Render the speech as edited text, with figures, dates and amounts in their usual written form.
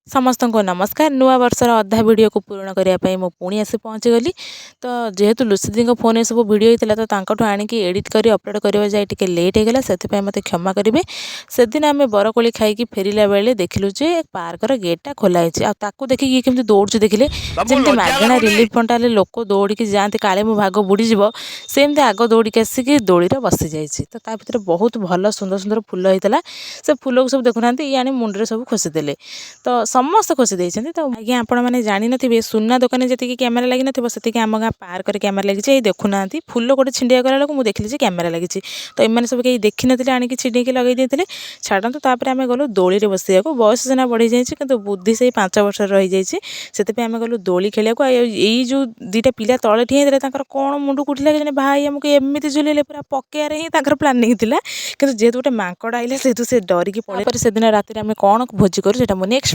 समस्त को नमस्कार। नुआ वर्षर अधा वीडियो को पूर्ण करने मु पुणी आसी पहुँचीगली। तो जेहेतु लुसी दी फोन ये सब वीडियो होता तो आणिक एडिट कर अपलोड करवा जाए टे लेट होगा से मत क्षमा करेंगे। से दिन आम बरकोली खाई फेरला बेले देखिलु जे पार्कर गेटा खोलाई आपको देखिए केमती दौड़ देखिले जमी मागणा रिलीफ फंडा लोक दौड़ी जाते काले मो भाग बुड़ीज सेमती आग दौड़िक आसिक दोड़ी बसी जाइए। तो ता भर बहुत भल सुंदर सुंदर फुल होता से फुल को सब देखुना ये आनी मुंडे सब खोसीदे तो समस्त खोसी देते। तो आज्ञा आपण मैंने जानी थे सुना दुकान जी कैमेरा लगी ना आम गाँ पार्क कैमेरा लगी देखुना फुल गोटे छिंडिया गला मुझे देखिली कैमेरा लगी। तो एम सब कहीं देखी नी आणिक छिड़क लगे देते छाड़ू। तापर आम गलु दोली बसैया बयस सीना बढ़ी जाए बुद्धि से 5 वर्ष रही जाइए से आम गलु दोली खेलिया यही जो दुईटा पिला तले ठिया कौन मुंड कुटिला कि भाई आमको एमती झुलेले पूरा पकेयार ही प्लानिंग था कि जेहेतु गोटे मांकड़ आइला से डरिकी पड़े। से दिन राति आम कौन भोजी करूँ मुझे नेक्स्ट